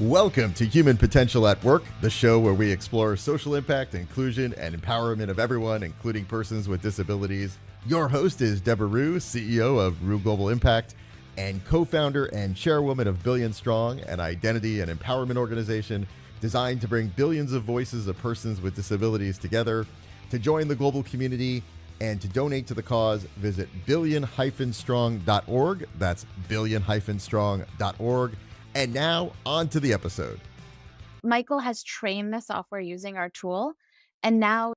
Welcome to Human Potential at Work, the show where we explore social impact, inclusion, and empowerment of everyone, including persons with disabilities. Your host is Debra, CEO of Rue Global Impact and co-founder and chairwoman of Billion Strong, an identity and empowerment organization designed to bring billions of voices of persons with disabilities together. To join the global community and to donate to the cause, visit billion-strong.org. That's billion-strong.org. And now, on to the episode. Michael has trained the software using our tool, and now...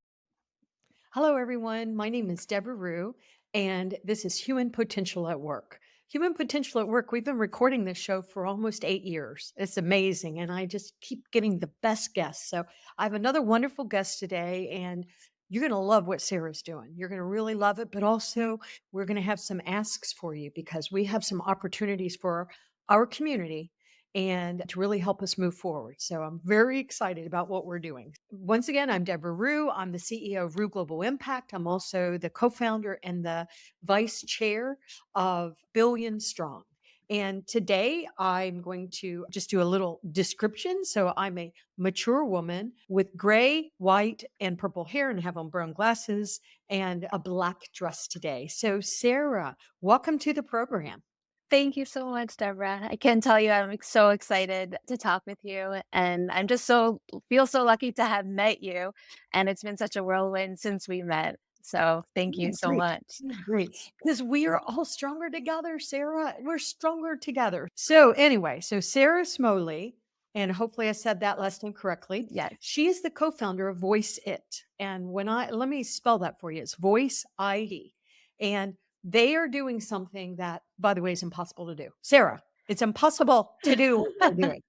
Hello, everyone. My name is Debra Rue, and this is Human Potential at Work. Human Potential at Work, we've been recording this show for almost 8 years. It's amazing, and I just keep getting the best guests. So I have another wonderful guest today, and you're going to love what Sara's doing. You're going to really love it, but also we're going to have some asks for you because we have some opportunities for our community and to really help us move forward. So I'm very excited about what we're doing. Once again, I'm Debra Rue. I'm the CEO of Rue Global Impact. I'm also the co-founder and the vice chair of Billion Strong. And today I'm going to just do a little description. So I'm a mature woman with gray, white, and purple hair and have on brown glasses and a black dress today. So Sara, welcome to the program. Thank you so much, Debra. I can tell you I'm so excited to talk with you, and I'm just feel so lucky to have met you, and it's been such a whirlwind since we met. So thank you so much. Great. Because we are all stronger together, Sara. We're stronger together. So anyway, Sara Smolley, and hopefully I said that last name correctly. Yes. She is the co-founder of Voiceitt. And let me spell that for you. It's Voiceitt. And they are doing something that, by the way, is impossible to do. Sara, it's impossible to do what they're doing,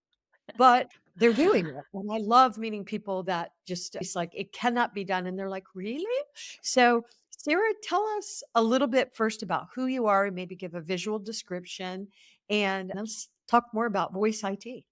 but they're doing it. And I love meeting people that it's like, it cannot be done. And they're like, really? So Sara, tell us a little bit first about who you are and maybe give a visual description. And let's talk more about Voiceitt.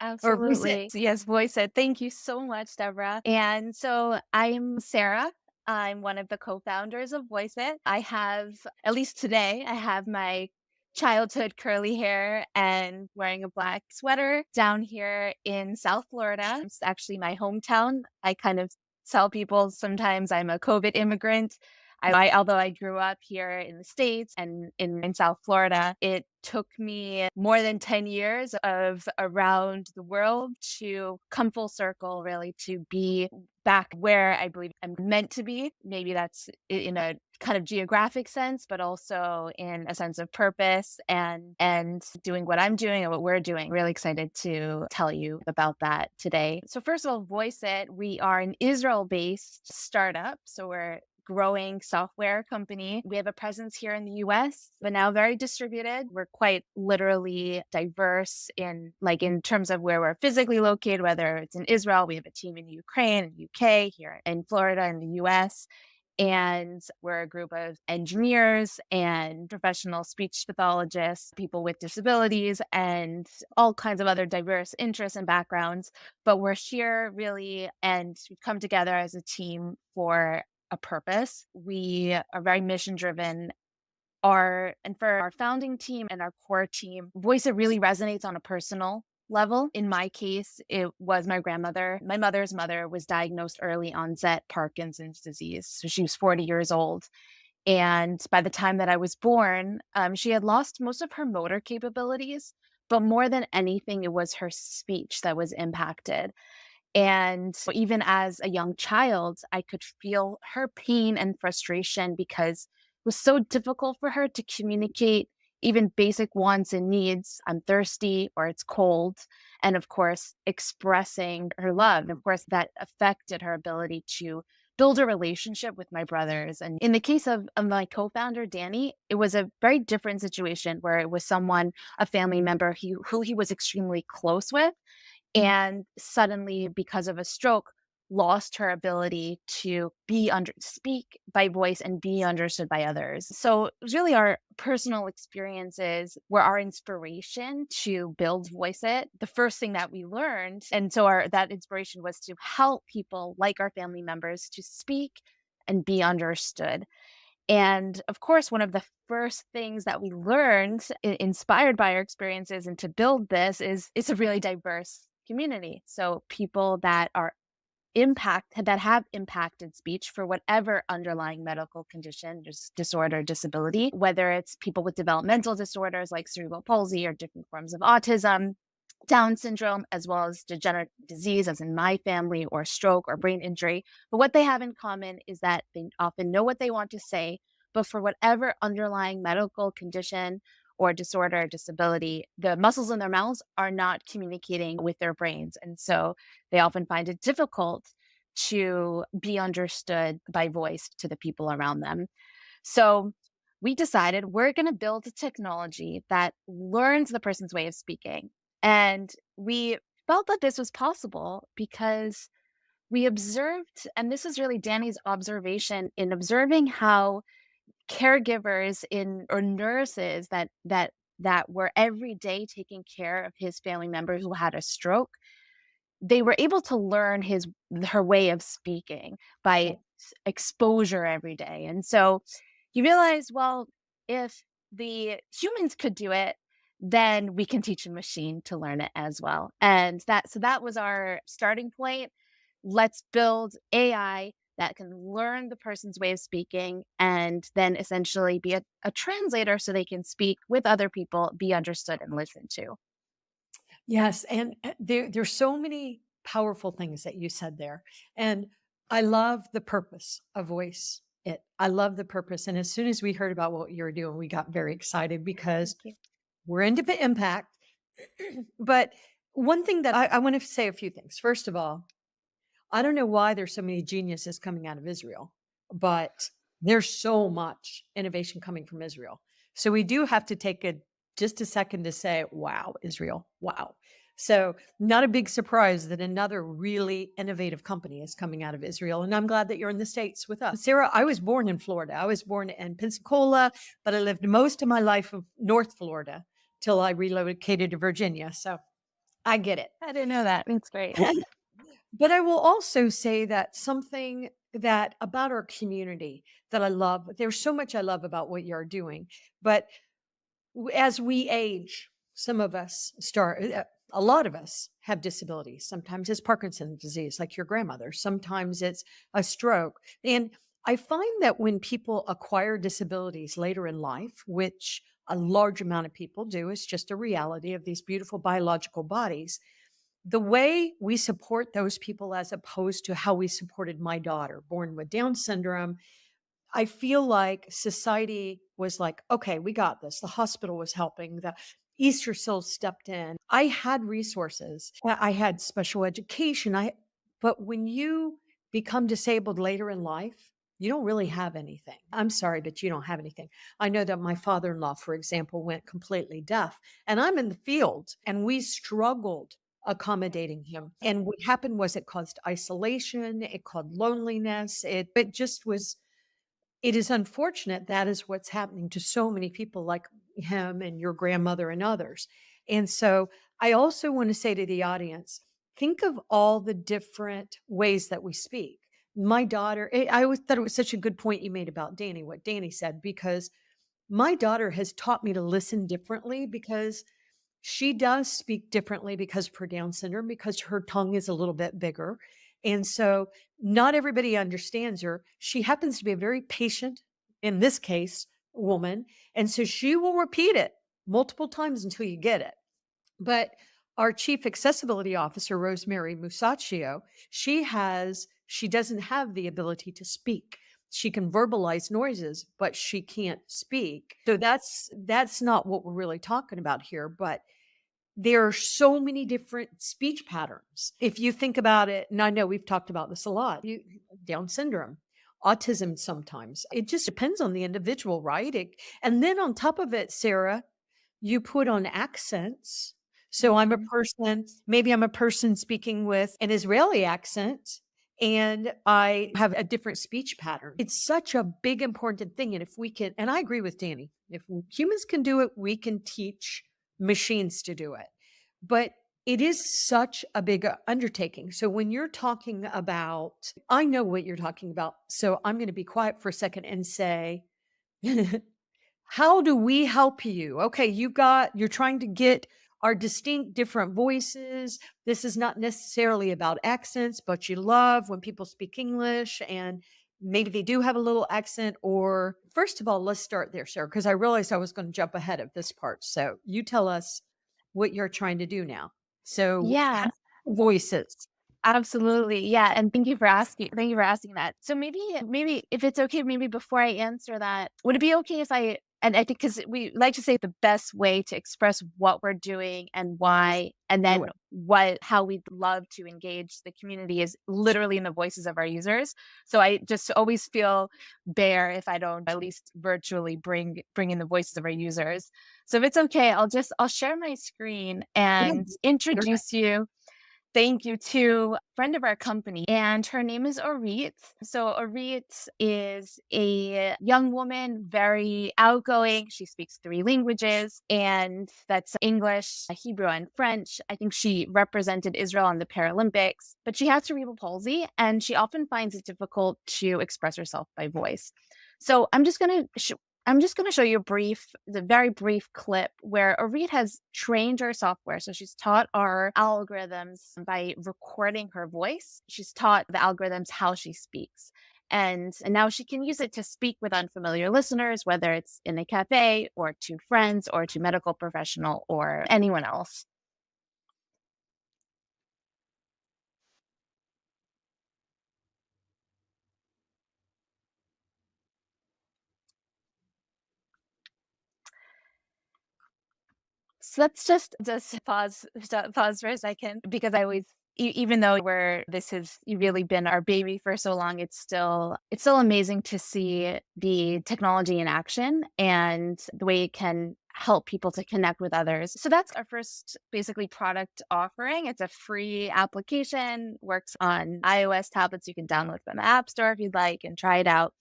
Absolutely. Yes, Voiceitt. Thank you so much, Debra. And so I'm Sara. I'm one of the co-founders of Voiceitt. I have, at least today, I have my childhood curly hair and wearing a black sweater down here in South Florida. It's actually my hometown. I kind of tell people sometimes I'm a COVID immigrant. Although I grew up here in the States and in South Florida, it took me more than 10 years of around the world to come full circle, really, to be back where I believe I'm meant to be. Maybe that's in a kind of geographic sense, but also in a sense of purpose and doing what I'm doing and what we're doing. Really excited to tell you about that today. So first of all, Voiceitt, we are an Israel-based startup. So we're growing software company. We have a presence here in the US, but now very distributed. We're quite literally diverse in terms of where we're physically located, whether it's in Israel, we have a team in Ukraine and UK, here in Florida in the US. And we're a group of engineers and professional speech pathologists, people with disabilities, and all kinds of other diverse interests and backgrounds. But we're here really, and we've come together as a team for a purpose. We are very mission driven. For our founding team and our core team, Voiceitt really resonates on a personal level. In my case, it was my grandmother. My mother's mother was diagnosed early onset Parkinson's disease. So she was 40 years old. And by the time that I was born, she had lost most of her motor capabilities. But more than anything, it was her speech that was impacted. And even as a young child, I could feel her pain and frustration because it was so difficult for her to communicate even basic wants and needs. I'm thirsty or it's cold. And of course, expressing her love. And of course, that affected her ability to build a relationship with my brothers. And in the case of my co-founder, Danny, it was a very different situation where it was a family member who he was extremely close with. And suddenly, because of a stroke, lost her ability to speak by voice and be understood by others. So it was really our personal experiences were our inspiration to build Voiceitt. The first thing that we learned, and so that inspiration was to help people like our family members to speak and be understood. And of course, one of the first things that we learned, inspired by our experiences and to build this, is it's a really diverse community. So people that have impacted speech for whatever underlying medical condition, just disorder, disability, whether it's people with developmental disorders like cerebral palsy or different forms of autism, Down syndrome, as well as degenerative disease, as in my family, or stroke or brain injury. But what they have in common is that they often know what they want to say, but for whatever underlying medical condition or disorder or disability, the muscles in their mouths are not communicating with their brains. And so they often find it difficult to be understood by voice to the people around them. So we decided we're going to build a technology that learns the person's way of speaking. And we felt that this was possible because we observed, and this is really Danny's observation in observing how caregivers in or nurses that were every day taking care of his family members who had a stroke, they were able to learn her way of speaking by exposure every day. And so you realize, well, if the humans could do it, then we can teach a machine to learn it as well. And that was our starting point. Let's build AI that can learn the person's way of speaking and then essentially be a translator so they can speak with other people, be understood and listened to. Yes, and there's so many powerful things that you said there. And I love the purpose of Voice It. I love the purpose. And as soon as we heard about what you're doing, we got very excited because Thank you. we're into impact. But one thing that I want to say a few things. First of all, I don't know why there's so many geniuses coming out of Israel, but there's so much innovation coming from Israel. So we do have to take just a second to say, wow, Israel, wow. So not a big surprise that another really innovative company is coming out of Israel. And I'm glad that you're in the States with us. Sarah, I was born in Florida. I was born in Pensacola, but I lived most of my life in North Florida till I relocated to Virginia. So I get it. I didn't know that. That's great. But I will also say that something that about our community that I love, there's so much I love about what you're doing. But as we age, some of us a lot of us have disabilities. Sometimes it's Parkinson's disease, like your grandmother. Sometimes it's a stroke. And I find that when people acquire disabilities later in life, which a large amount of people do, it's just a reality of these beautiful biological bodies, the way we support those people as opposed to how we supported my daughter born with Down syndrome, I feel like society was like, okay, we got this. The hospital was helping. The Easter Seals stepped in. I had resources. I had special education. But when you become disabled later in life, you don't really have anything. I'm sorry, but you don't have anything. I know that my father-in-law, for example, went completely deaf, and I'm in the field, and we struggled accommodating him. And what happened was it caused isolation. It caused loneliness. It just was, it is unfortunate that is what's happening to so many people like him and your grandmother and others. And so I also want to say to the audience, think of all the different ways that we speak. My daughter, I always thought it was such a good point you made about Danny, what Danny said, because my daughter has taught me to listen differently because she does speak differently because of her Down syndrome, because her tongue is a little bit bigger. And so not everybody understands her. She happens to be a very patient, in this case, woman. And so she will repeat it multiple times until you get it. But our chief accessibility officer, Rosemary Musacchio, she doesn't have the ability to speak. She can verbalize noises, but she can't speak. So that's not what we're really talking about here. But there are so many different speech patterns. If you think about it, and I know we've talked about this a lot, Down syndrome, autism sometimes. It just depends on the individual, right? And then on top of it, Sarah, you put on accents. So maybe I'm a person speaking with an Israeli accent, and I have a different speech pattern. It's such a big, important thing. And if we can, and I agree with Danny, if humans can do it, we can teach machines to do it. But it is such a big undertaking. So when you're talking about, I know what you're talking about. So I'm going to be quiet for a second and say, how do we help you? Okay, you're trying to get are distinct different voices. This is not necessarily about accents, but you love when people speak English and maybe they do have a little accent. Or first of all, let's start there, Sarah, because I realized I was going to jump ahead of this part. So you tell us what you're trying to do now. So Yeah. voices. Absolutely. Yeah. And thank you for asking that. So maybe if it's okay, maybe before I answer that, would it be okay if and I think because we like to say the best way to express what we're doing and why, and Do then it. how we'd love to engage the community is literally in the voices of our users. So I just always feel bare if I don't at least virtually bring in the voices of our users. So if it's okay, I'll share my screen Yeah. and introduce you. Thank you to a friend of our company, and her name is Orit. So Orit is a young woman, very outgoing. She speaks 3 languages, and that's English, Hebrew, and French. I think she represented Israel on the Paralympics, but she has cerebral palsy, and she often finds it difficult to express herself by voice. So I'm just going to show you the very brief clip where Orit has trained her software. So she's taught our algorithms by recording her voice. She's taught the algorithms how she speaks. And now she can use it to speak with unfamiliar listeners, whether it's in a cafe or to friends or to medical professional or anyone else. So let's just pause for a second because I always even though this has really been our baby for so long, it's still amazing to see the technology in action and the way it can help people to connect with others. So that's our first basically product offering. It's a free application, works on iOS tablets. You can download from the App Store if you'd like and try it out.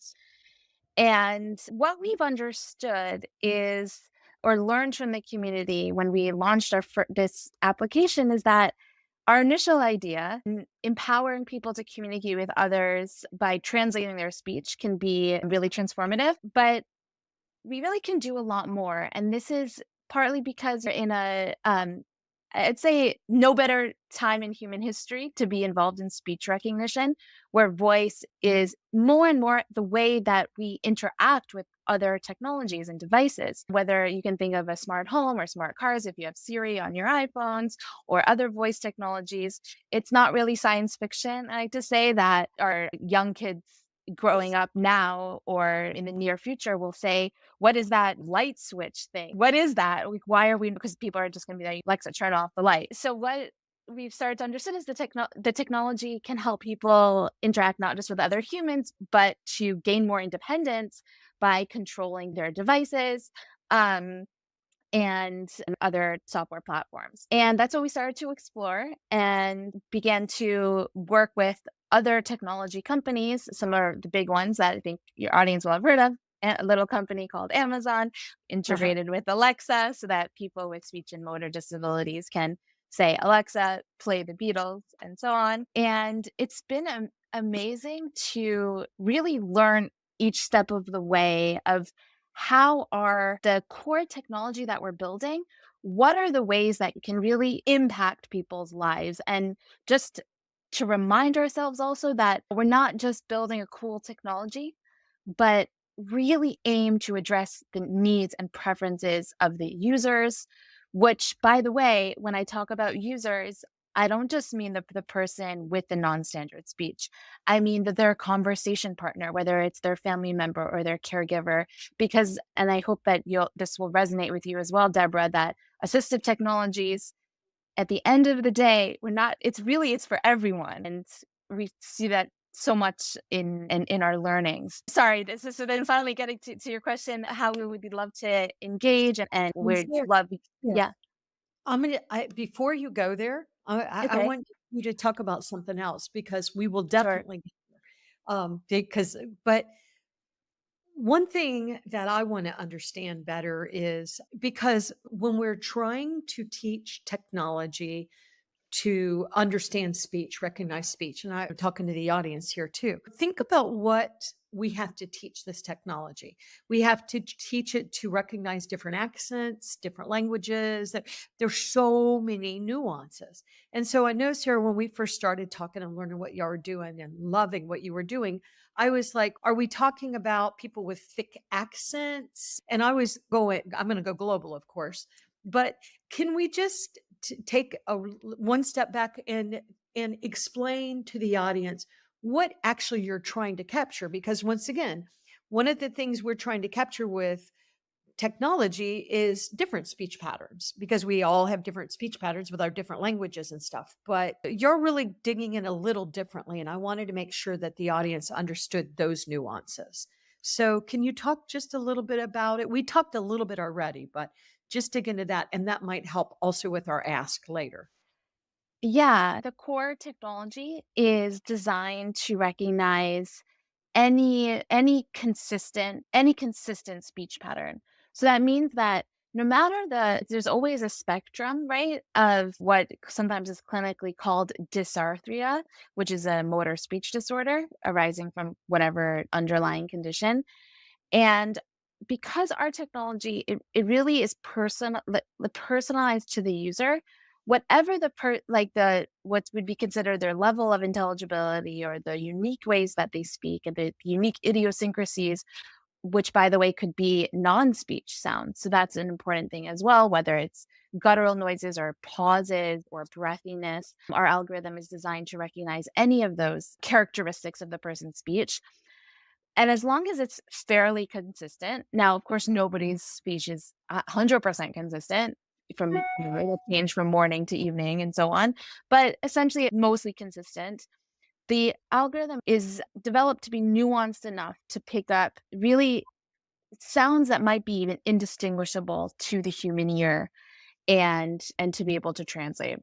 And what we've understood is, or learned from the community when we launched this application, is that our initial idea, empowering people to communicate with others by translating their speech, can be really transformative. But we really can do a lot more. And this is partly because we're in I'd say no better time in human history to be involved in speech recognition, where voice is more and more the way that we interact with other technologies and devices. Whether you can think of a smart home or smart cars, if you have Siri on your iPhones or other voice technologies, it's not really science fiction. I like to say that our young kids growing up now or in the near future will say, what is that light switch thing? What is that? Like, why are we? Because people are just going to be like, Alexa, turn off the light. So what we've started to understand is the technology can help people interact not just with other humans, but to gain more independence by controlling their devices. And other software platforms. And that's what we started to explore and began to work with other technology companies. Some are the big ones that I think your audience will have heard of. A little company called Amazon, integrated with Alexa so that people with speech and motor disabilities can say, Alexa, play the Beatles, and so on. And it's been amazing to really learn each step of the way of how are the core technology that we're building, what are the ways that can really impact people's lives? And just to remind ourselves also that we're not just building a cool technology, but really aim to address the needs and preferences of the users, which, by the way, when I talk about users, I don't just mean the person with the non-standard speech. I mean that their conversation partner, whether it's their family member or their caregiver, because, and I hope that this will resonate with you as well, Debra, that assistive technologies, at the end of the day, it's for everyone. And we see that so much in our learnings. Sorry, so then finally getting to your question, how we would love to engage and we'd Sure. love, Yeah. yeah, Before you go there, I okay, want you to talk about something else because we will sure. definitely, but one thing that I want to understand better is because when we're trying to teach technology to understand speech, recognize speech. And I'm talking to the audience here too. Think about what we have to teach this technology. We have to teach it to recognize different accents, different languages. There's so many nuances. And so I know, Sarah, when we first started talking and learning what y'all were doing and loving what you were doing, I was like, are we talking about people with thick accents? And I was going, I'm going to go global, of course, but can we just take one step back and explain to the audience what actually you're trying to capture? Because once again, one of the things we're trying to capture with technology is different speech patterns, because we all have different speech patterns with our different languages and stuff. But you're really digging in a little differently. And I wanted to make sure that the audience understood those nuances. So can you talk just a little bit about it? We talked a little bit already, but just dig into that. And that might help also with our ask later. Yeah, the core technology is designed to recognize any consistent speech pattern. So that means that no matter there's always a spectrum, right, of what sometimes is clinically called dysarthria, which is a motor speech disorder arising from whatever underlying condition. And because our technology, it really is personalized to the user, whatever what would be considered their level of intelligibility or the unique ways that they speak and the unique idiosyncrasies, which by the way could be non-speech sounds. So that's an important thing as well, whether it's guttural noises or pauses or breathiness. Our algorithm is designed to recognize any of those characteristics of the person's speech. And as long as it's fairly consistent, now, of course, nobody's speech is 100% consistent it will change from morning to evening and so on. But essentially, it's mostly consistent. The algorithm is developed to be nuanced enough to pick up really sounds that might be even indistinguishable to the human ear and to be able to translate.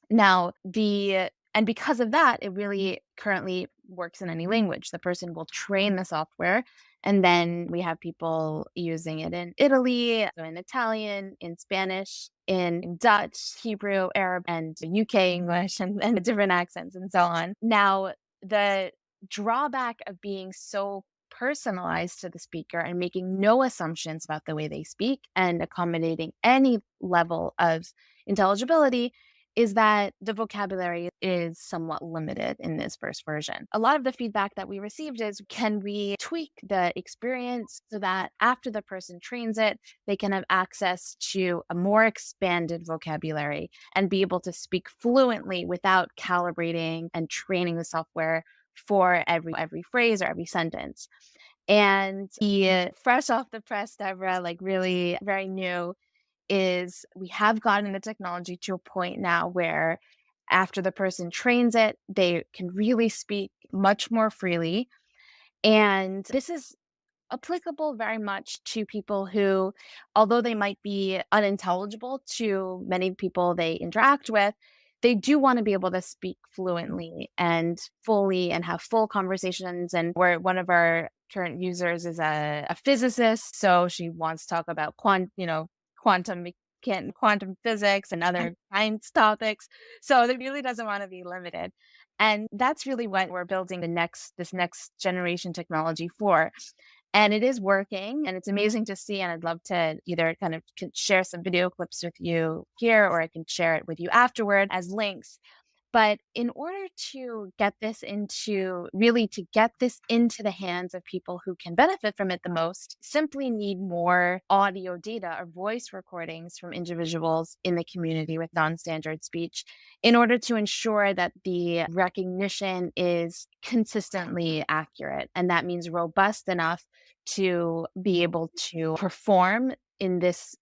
Now, and because of that, it really currently works in any language. The person will train the software, and then we have people using it in Italy, in Italian, in Spanish, in Dutch, Hebrew, Arab, and UK English, and different accents and so on. Now, the drawback of being so personalized to the speaker and making no assumptions about the way they speak and accommodating any level of intelligibility is that the vocabulary is somewhat limited in this first version. A lot of the feedback that we received is, can we tweak the experience so that after the person trains it, they can have access to a more expanded vocabulary and be able to speak fluently without calibrating and training the software for every phrase or every sentence. And the fresh off the press, Debra, like really very new, is we have gotten the technology to a point now where after the person trains it, they can really speak much more freely. And this is applicable very much to people who, although they might be unintelligible to many people they interact with, they do want to be able to speak fluently and fully and have full conversations. And where one of our current users is a physicist, so she wants to talk about quantum quantum physics and other science topics. So it really doesn't want to be limited. And that's really what we're building this next generation technology for. And it is working, and it's amazing to see. And I'd love to either kind of share some video clips with you here, or I can share it with you afterward as links. But in order to get this into the hands of people who can benefit from it the most, simply need more audio data or voice recordings from individuals in the community with non-standard speech in order to ensure that the recognition is consistently accurate. And that means robust enough to be able to perform in this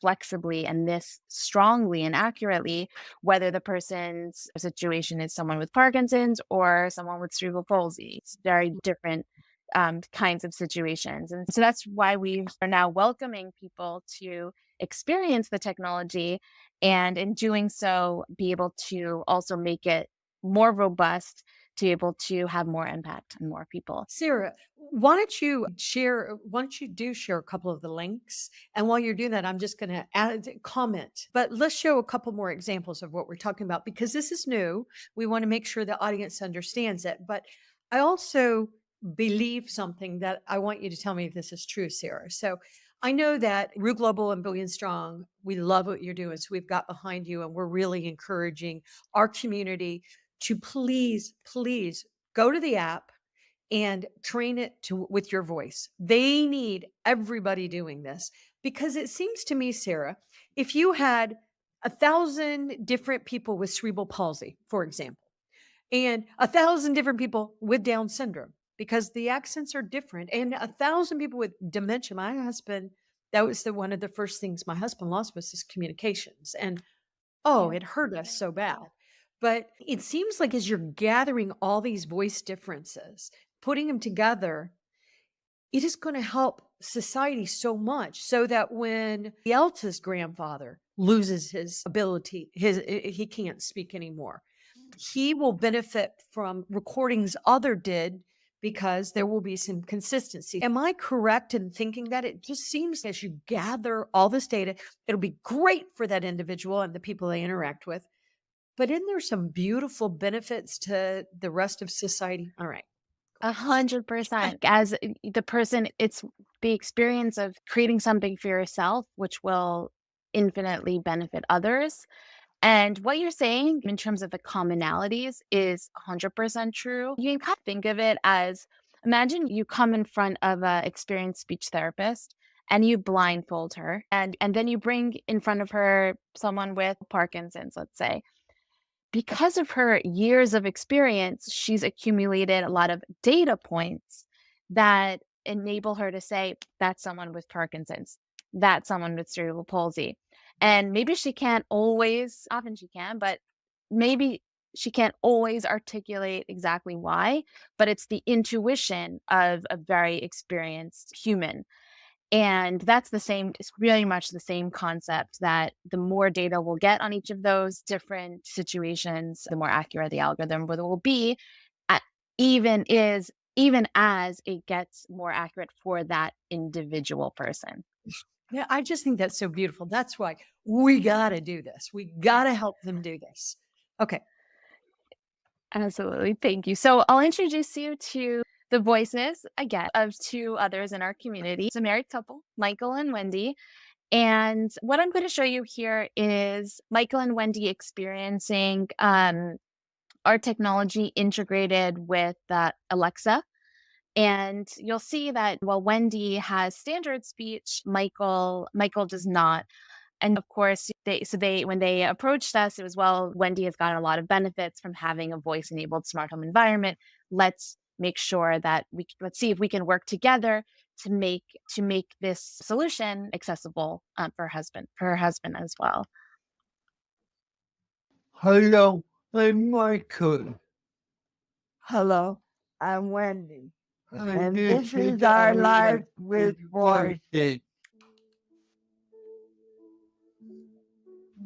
flexibly and this strongly and accurately, whether the person's situation is someone with Parkinson's or someone with cerebral palsy. It's very different kinds of situations. And so that's why we are now welcoming people to experience the technology, and in doing so, be able to also make it more robust to be able to have more impact on more people. Sara, why don't you share a couple of the links? And while you're doing that, I'm just going to add comment, but let's show a couple more examples of what we're talking about because this is new. We want to make sure the audience understands it. But I also believe something that I want you to tell me if this is true, Sara. So I know that Rue Global and Billion Strong, we love what you're doing. So we've got behind you and we're really encouraging our community to please go to the app and train it with your voice. They need everybody doing this because it seems to me, Sara, if you had 1,000 different people with cerebral palsy, for example, and 1,000 different people with Down syndrome, because the accents are different, and 1,000 people with dementia. My husband, that was one of the first things my husband lost was his communications. And oh, it hurt us so bad. But it seems like as you're gathering all these voice differences, putting them together, it is going to help society so much so that when Yelta's grandfather loses his ability, he can't speak anymore, he will benefit from recordings other did because there will be some consistency. Am I correct in thinking that? It just seems as you gather all this data, it'll be great for that individual and the people they interact with. But isn't there some beautiful benefits to the rest of society? All right. 100%. As the person, it's the experience of creating something for yourself, which will infinitely benefit others. And what you're saying in terms of the commonalities is 100% true. You can kind of think of it as, imagine you come in front of an experienced speech therapist and you blindfold her, and then you bring in front of her someone with Parkinson's, let's say. Because of her years of experience, she's accumulated a lot of data points that enable her to say, that's someone with Parkinson's, that's someone with cerebral palsy. And maybe she can't always, often she can, but maybe she can't always articulate exactly why, but it's the intuition of a very experienced human. And that's it's really much the same concept, that the more data we'll get on each of those different situations, the more accurate the algorithm will be, at, even as it gets more accurate for that individual person. Yeah, I just think that's so beautiful. That's why we got to do this. We got to help them do this. Okay. Absolutely. Thank you. So I'll introduce you to the voices, again, of two others in our community. It's a married couple, Michael and Wendy. And what I'm going to show you here is Michael and Wendy experiencing our technology integrated with Alexa. And you'll see that while Wendy has standard speech, Michael does not. And of course, when they approached us, it was, well, Wendy has gotten a lot of benefits from having a voice-enabled smart home environment. Let's make sure that let's see if we can work together to make this solution accessible for her husband as well. Hello, I'm Michael. Hello, I'm Wendy, And this is our life with Voiceitt.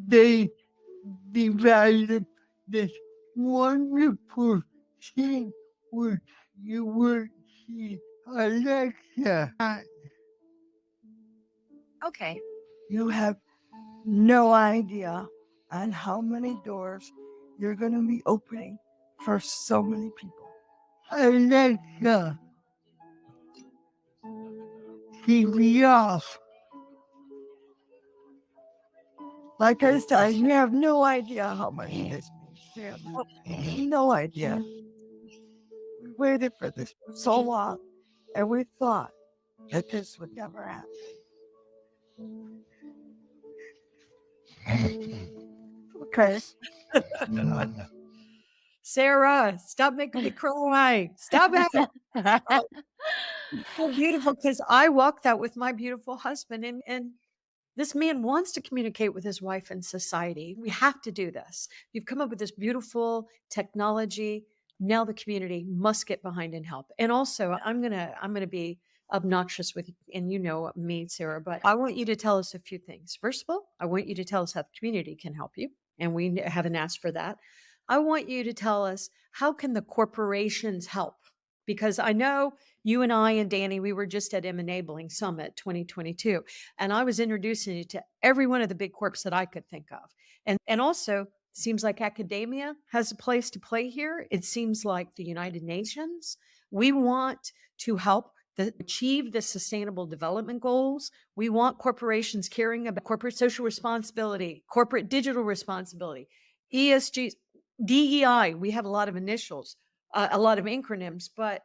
They developed this wonderful thing where you would see Alexa. Okay. You have no idea on how many doors you're going to be opening for so many people. Alexa, TV off. Like I said, you have no idea how many this means. No idea. We waited for this for so long, and we thought that this would never happen. Okay. Sara, stop making me cry. Stop it. So beautiful, because I walk that with my beautiful husband, and this man wants to communicate with his wife in society. We have to do this. You've come up with this beautiful technology. Now the community must get behind and help. And also, I'm gonna be obnoxious with you, and you know me, Sara, but I want you to tell us a few things. First of all, I want you to tell us how the community can help you, and we haven't asked for that. I want you to tell us, how can the corporations help? Because I know you and I and Danny, we were just at Enabling Summit 2022, and I was introducing you to every one of the big corps that I could think of. And also, seems like academia has a place to play here. It seems like the United Nations. We want to help achieve the sustainable development goals. We want corporations caring about corporate social responsibility, corporate digital responsibility, ESG, DEI. We have a lot of initials, a lot of acronyms, but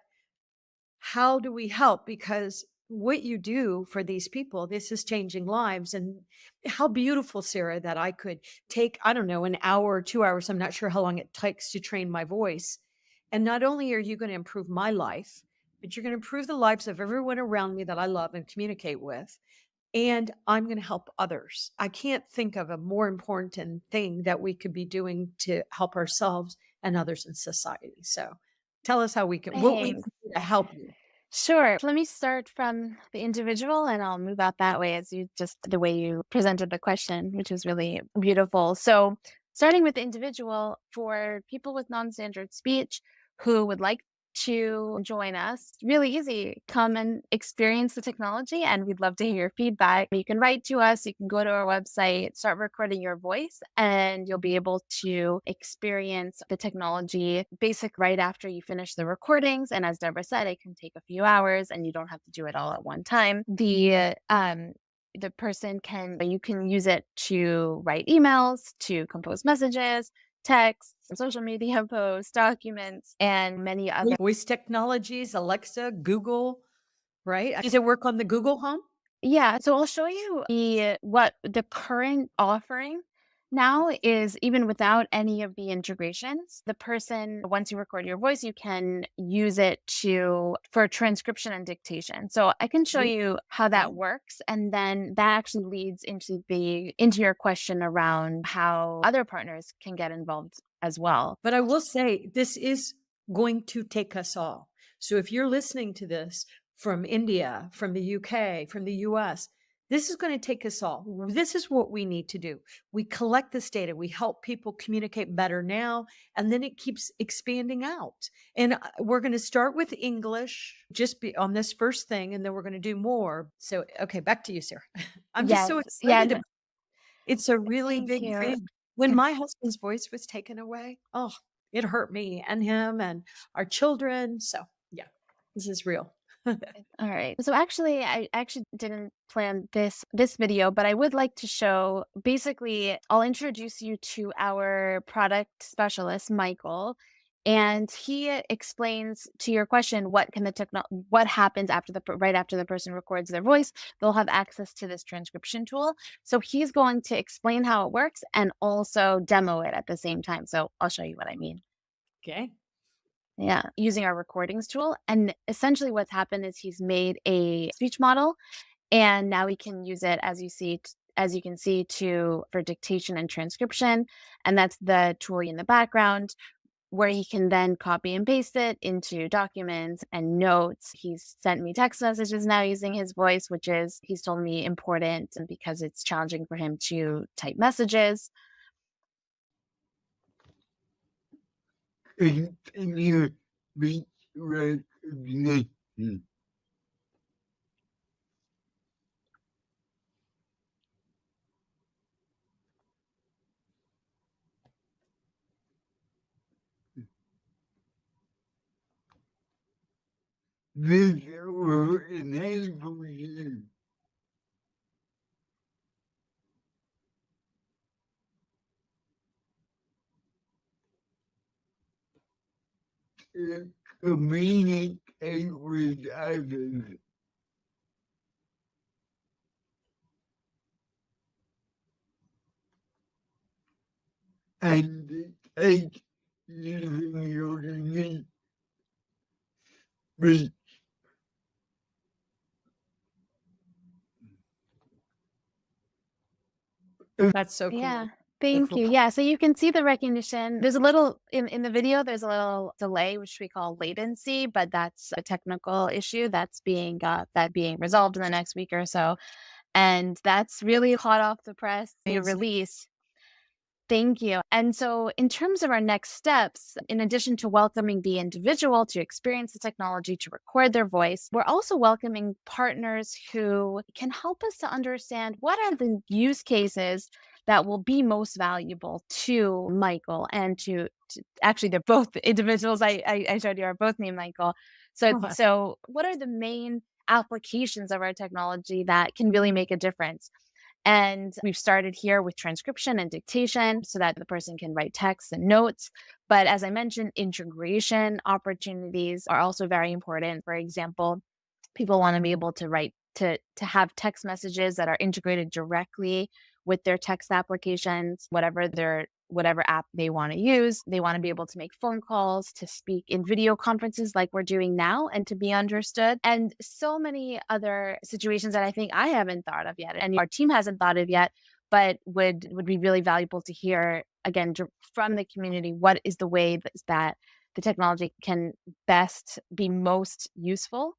how do we help? Because what you do for these people, this is changing lives. And how beautiful, Sarah, that I could take, I don't know, an hour or 2 hours. I'm not sure how long it takes to train my voice. And not only are you going to improve my life, but you're going to improve the lives of everyone around me that I love and communicate with. And I'm going to help others. I can't think of a more important thing that we could be doing to help ourselves and others in society. So tell us how we can, what we can Thanks. do to help you. Sure. Let me start from the individual and I'll move out that way as you just the way you presented the question, which was really beautiful. So, starting with the individual, for people with non-standard speech who would like to join us, really easy. Come and experience the technology and we'd love to hear your feedback. You can write to us, you can go to our website, start recording your voice, and you'll be able to experience the technology basic right after you finish the recordings. And as Debra said, it can take a few hours and you don't have to do it all at one time. The person you can use it to write emails, to compose messages, texts, social media posts, documents, and many other. Voice technologies, Alexa, Google, right? Does it work on the Google Home? Yeah, so I'll show you what the current offering now is, even without any of the integrations. The person, once you record your voice, you can use it for transcription and dictation. So I can show you how that works, and then that actually leads into your question around how other partners can get involved as well. But I will say, this is going to take us all. So if you're listening to this from India, from the UK, from the US, this is going to take us all. This is what we need to do. We collect this data. We help people communicate better now, and then it keeps expanding out. And we're going to start with English, just be on this first thing, and then we're going to do more. So, okay, back to you, Sarah. I'm just so excited. Yeah, it's a really thank big you. thing. When my husband's voice was taken away, oh, it hurt me and him and our children. So yeah, this is real. All right. So actually, I actually didn't plan this video, but I would like to show, basically, I'll introduce you to our product specialist, Michael, and he explains to your question, what happens right after the person records their voice. They'll have access to this transcription tool. So he's going to explain how it works and also demo it at the same time. So I'll show you what I mean. Okay. Yeah, using our recordings tool. And essentially what's happened is he's made a speech model, and now we can use it, as you can see, for dictation and transcription. And that's the tool in the background, where he can then copy and paste it into documents and notes. He's sent me text messages now using his voice, which is, he's told me, important, and because it's challenging for him to type messages. Continue with recognition. This will enable you to communicate with others and take using your unique speech. That's so cool. Yeah. Thank you. Yeah, so you can see the recognition. There's a little in the video, there's a little delay, which we call latency, but that's a technical issue that's being resolved in the next week or so. And that's really hot off the press, the release. Thank you. And so, in terms of our next steps, in addition to welcoming the individual to experience the technology to record their voice, we're also welcoming partners who can help us to understand what are the use cases that will be most valuable to Michael and to actually, they're both individuals I showed you are both named Michael. So, what are the main applications of our technology that can really make a difference? And we've started here with transcription and dictation so that the person can write text and notes. But as I mentioned, integration opportunities are also very important. For example, people want to be able to write to have text messages that are integrated directly with their text applications, whatever app they want to use. They want to be able to make phone calls, to speak in video conferences like we're doing now, and to be understood. And so many other situations that I think I haven't thought of yet, and our team hasn't thought of yet, but would be really valuable to hear again from the community. What is the way that the technology can best be most useful?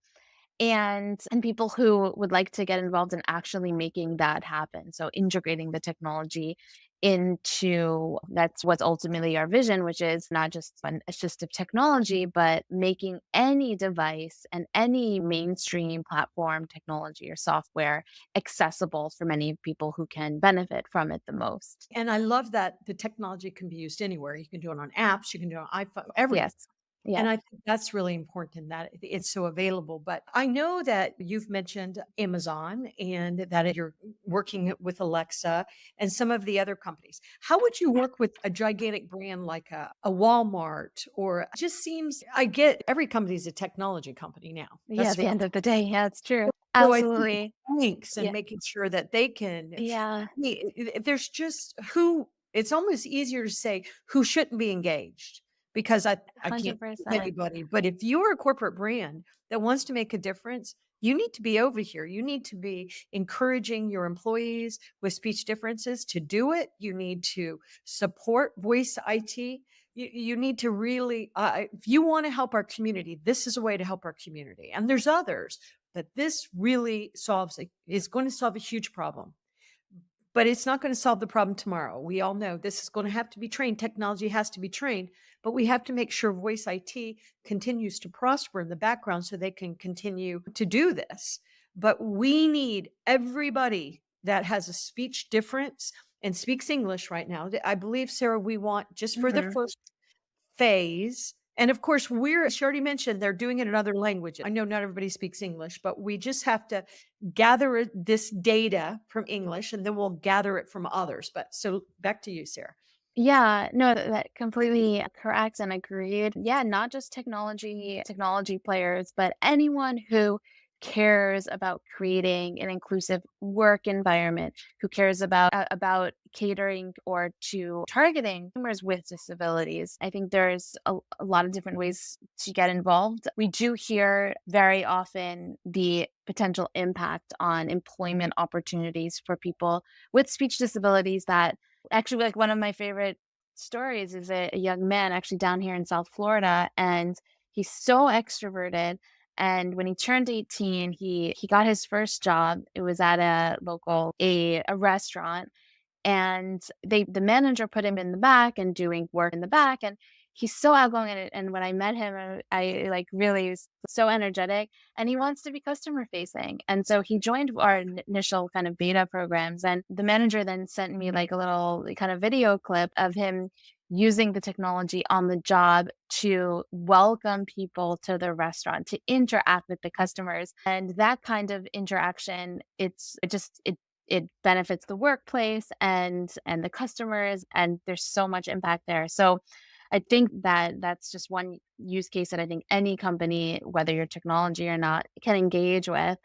And people who would like to get involved in actually making that happen. So integrating the technology into that's what's ultimately our vision, which is not just an assistive technology, but making any device and any mainstream platform technology or software accessible for many people who can benefit from it the most. And I love that the technology can be used anywhere. You can do it on apps, you can do it on iPhone, everything. Yes. Yeah. And I think that's really important that it's so available. But I know that you've mentioned Amazon and that you're working with Alexa and some of the other companies. How would you work with a gigantic brand like a Walmart? Or it just seems, I get every company is a technology company now. Yeah, at the end of the day. Yeah, it's true. So I think Absolutely. banks and Yeah. making sure that they can, Yeah. there's just it's almost easier to say who shouldn't be engaged because I can't pick 100%. anybody. But if you're a corporate brand that wants to make a difference, you need to be over here. You need to be encouraging your employees with speech differences to do it. You need to support voice IT. You need to really, if you want to help our community, this is a way to help our community. And there's others, but this really is going to solve a huge problem. But it's not going to solve the problem tomorrow. We all know this is going to have to be trained. Technology has to be trained, but we have to make sure voice IT continues to prosper in the background so they can continue to do this. But we need everybody that has a speech difference and speaks English right now. I believe, Sarah, we want just for the first phase. And of course, she already mentioned they're doing it in other languages. I know not everybody speaks English, but we just have to gather this data from English and then we'll gather it from others. But so back to you, Sarah. Yeah, no, that completely correct and agreed. Yeah, not just technology players, but anyone who cares about creating an inclusive work environment, who cares about catering or to targeting consumers with disabilities. I think there's a lot of different ways to get involved. We do hear very often the potential impact on employment opportunities for people with speech disabilities that actually, like, one of my favorite stories is a young man actually down here in South Florida, and he's so extroverted. And when he turned 18, he got his first job. It was at a restaurant, and the manager put him in the back and doing work in the back, and he's so outgoing. And when I met him, I like really was so energetic, and he wants to be customer facing. And so he joined our initial kind of beta programs, and the manager then sent me like a little kind of video clip of him using the technology on the job to welcome people to the restaurant, to interact with the customers. And that kind of interaction, it benefits the workplace and the customers, and there's so much impact there. So I think that that's just one use case that I think any company, whether you're technology or not, can engage with.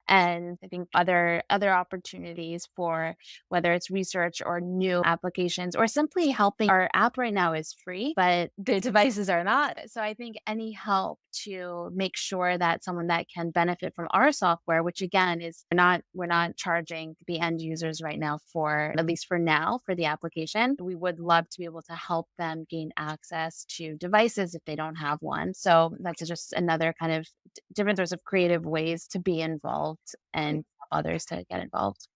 And I think other opportunities for whether it's research or new applications or simply helping. Our app right now is free, but the devices are not. So I think any help to make sure that someone that can benefit from our software, which again is we're not charging the end users right now for, at least for now, for the application. We would love to be able to help them gain access to devices if they don't have one. So that's just another kind of different sorts of creative ways to be involved and others to get involved.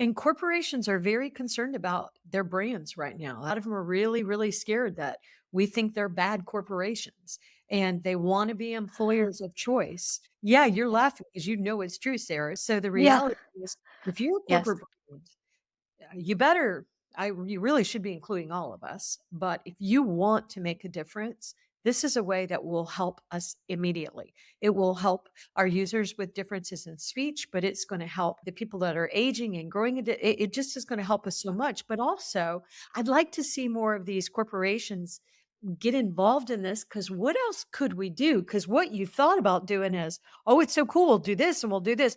And corporations are very concerned about their brands right now. A lot of them are really, really scared that we think they're bad corporations and they want to be employers of choice. Yeah, you're laughing because you know it's true, Sarah. So the Yeah. reality is, if you're a Yes. corporate brand, you better, you really should be including all of us. But if you want to make a difference, this is a way that will help us immediately. It will help our users with differences in speech, but it's going to help the people that are aging and growing. It just is going to help us so much. But also, I'd like to see more of these corporations get involved in this, because what else could we do? Because what you thought about doing is, oh, it's so cool, we'll do this and we'll do this.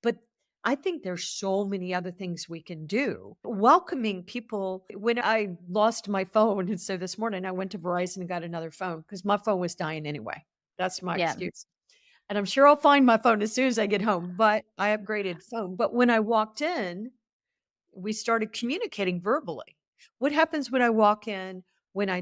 But I think there's so many other things we can do. Welcoming people. When I lost my phone, and so this morning I went to Verizon and got another phone because my phone was dying anyway. That's my Yeah. excuse. And I'm sure I'll find my phone as soon as I get home, but I upgraded phone. But when I walked in, we started communicating verbally. What happens when I walk in when I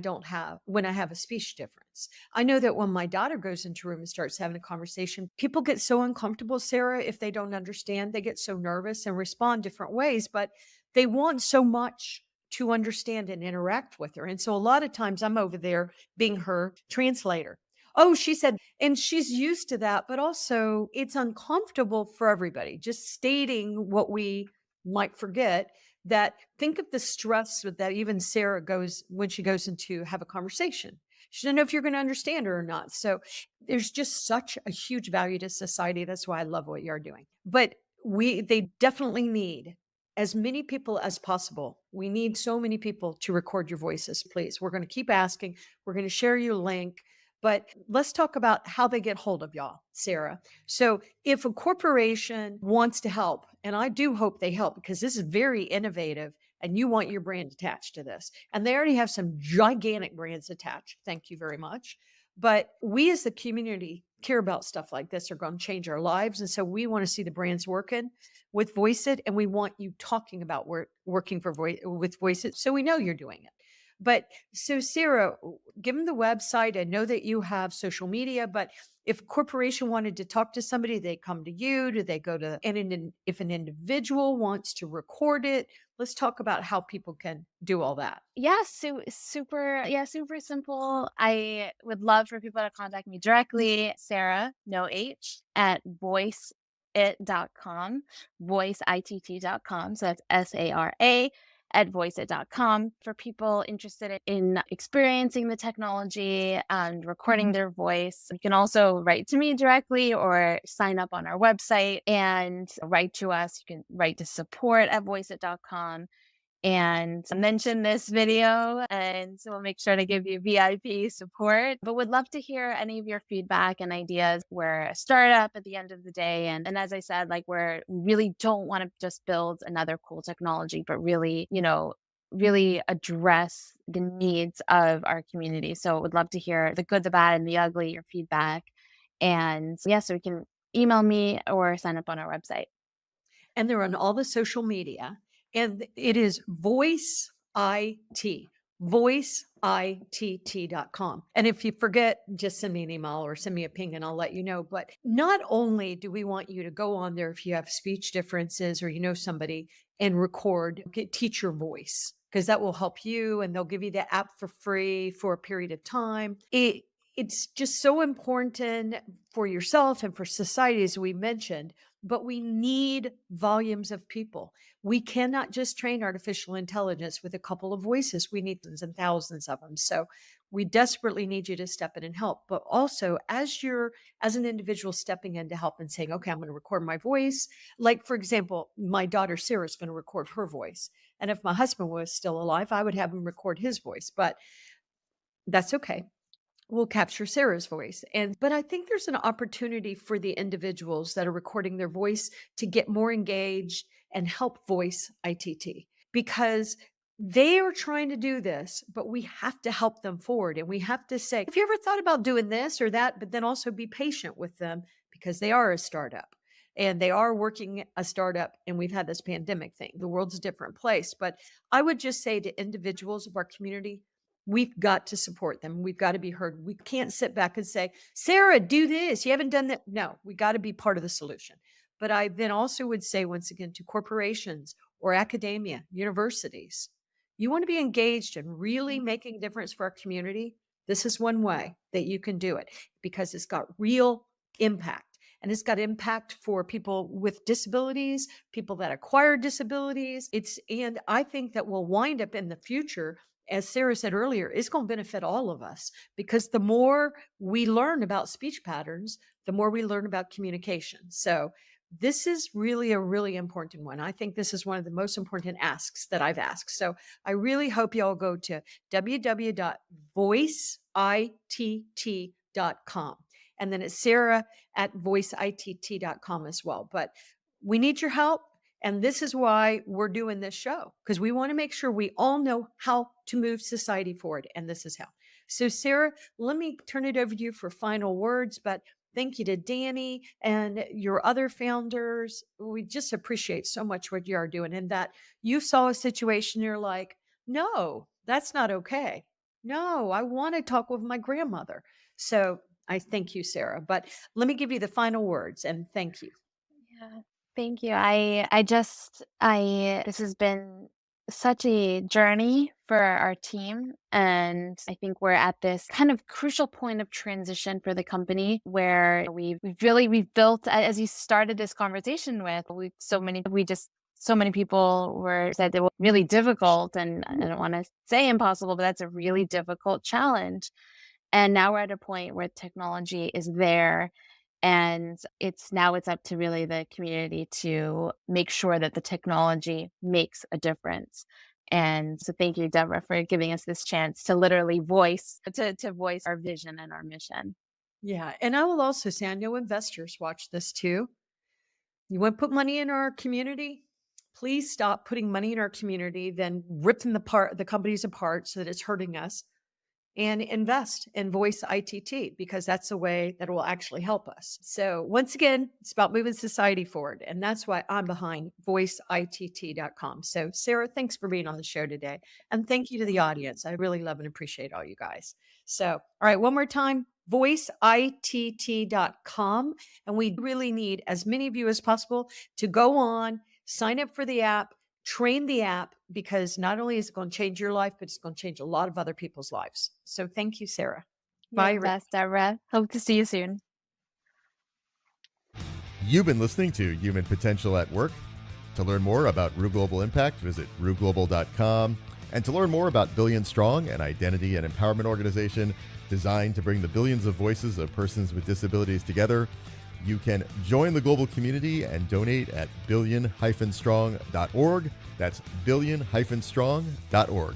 have a speech difference? I know that when my daughter goes into a room and starts having a conversation, people get so uncomfortable, Sarah, if they don't understand. They get so nervous and respond different ways, but they want so much to understand and interact with her. And so a lot of times I'm over there being her translator. Oh, she said, and she's used to that, but also it's uncomfortable for everybody. Just stating what we might forget, that think of the stress that even Sarah goes when she goes into have a conversation. She doesn't know if you're going to understand her or not. So there's just such a huge value to society. That's why I love what you're doing. But they definitely need as many people as possible. We need so many people to record your voices, please. We're going to keep asking. We're going to share your link. But let's talk about how they get hold of y'all, Sarah. So if a corporation wants to help, and I do hope they help because this is very innovative and you want your brand attached to this, and they already have some gigantic brands attached. Thank you very much. But we as the community care about stuff like this, are going to change our lives. And so we want to see the brands working with Voiceitt, and we want you talking about working with Voiceitt, so we know you're doing it. But so Sarah, give them the website. I know that you have social media, but if a corporation wanted to talk to somebody, they come to you. Do they go to, and if an individual wants to record it, let's talk about how people can do all that. Yeah, super simple. I would love for people to contact me directly, Sarah, no H, at voiceitt.com, voiceitt.com. So that's SARA at voiceitt.com for people interested in experiencing the technology and recording their voice. You can also write to me directly or sign up on our website and write to us. You can write to support at voiceitt.com and mention this video, and so we'll make sure to give you VIP support. But would love to hear any of your feedback and ideas. We're a startup at the end of the day, and as I said, like, we really don't want to just build another cool technology, but really, really address the needs of our community. So would love to hear the good, the bad, and the ugly, your feedback. And yeah, so you can email me or sign up on our website. And they're on all the social media. And it is Voiceitt, voiceitt.com. And if you forget, just send me an email or send me a ping and I'll let you know. But not only do we want you to go on there if you have speech differences or you know somebody and record, teach your voice, because that will help you, and they'll give you the app for free for a period of time. It's just so important for yourself and for society, as we mentioned, but we need volumes of people. We cannot just train artificial intelligence with a couple of voices. We need thousands and thousands of them. So we desperately need you to step in and help. But also, as an individual stepping in to help and saying, okay, I'm going to record my voice. Like, for example, my daughter Sarah is going to record her voice. And if my husband was still alive, I would have him record his voice. But that's okay. We'll capture Sarah's voice. But I think there's an opportunity for the individuals that are recording their voice to get more engaged and help Voiceitt, because they are trying to do this, but we have to help them forward. And we have to say, have you ever thought about doing this or that? But then also be patient with them, because they are a startup and they are working a startup. And we've had this pandemic thing. The world's a different place. But I would just say to individuals of our community, we've got to support them. We've got to be heard. We can't sit back and say, Sarah, do this. You haven't done that. No, we got to be part of the solution. But I then also would say, once again, to corporations or academia, universities. You want to be engaged and really making a difference for our community? This is one way that you can do it because it's got real impact. And it's got impact for people with disabilities, people that acquire disabilities. And I think that will wind up in the future, as Sara said earlier, it's going to benefit all of us because the more we learn about speech patterns, the more we learn about communication. So this is really a really important one. I think this is one of the most important asks that I've asked. So I really hope you all go to www.voiceitt.com. And then it's Sara at voiceitt.com as well. But we need your help. And this is why we're doing this show, because we want to make sure we all know how to move society forward. And this is how. So, Sara, let me turn it over to you for final words. But thank you to Danny and your other founders. We just appreciate so much what you are doing, and that you saw a situation, you're like, no, that's not okay. No, I want to talk with my grandmother. So I thank you, Sara. But let me give you the final words and thank you. Yeah, thank you. This has been such a journey for our team. And I think we're at this kind of crucial point of transition for the company where we've built, as you started this conversation with, so many people said it was really difficult, and I don't want to say impossible, but that's a really difficult challenge. And now we're at a point where technology is there, and it's up to really the community to make sure that the technology makes a difference. And so thank you, Debra, for giving us this chance to literally voice our vision and our mission. Yeah. And I will also say, I know investors watch this too. You want to put money in our community? Please stop putting money in our community, then ripping the companies apart so that it's hurting us, and invest in Voiceitt, because that's the way that will actually help us. So once again, it's about moving society forward. And that's why I'm behind voiceitt.com. So Sara, thanks for being on the show today. And thank you to the audience. I really love and appreciate all you guys. So, all right, one more time, voiceitt.com. And we really need as many of you as possible to go on, sign up for the app, train the app, because not only is it going to change your life, but it's going to change a lot of other people's lives. So thank you, Sara. Bye. You're the best, Debra. Hope to see you soon. You've been listening to Human Potential at Work. To learn more about Rue Global Impact, visit rueglobal.com. And to learn more about Billion Strong, an identity and empowerment organization designed to bring the billions of voices of persons with disabilities together, you can join the global community and donate at billion-strong.org. That's billion-strong.org.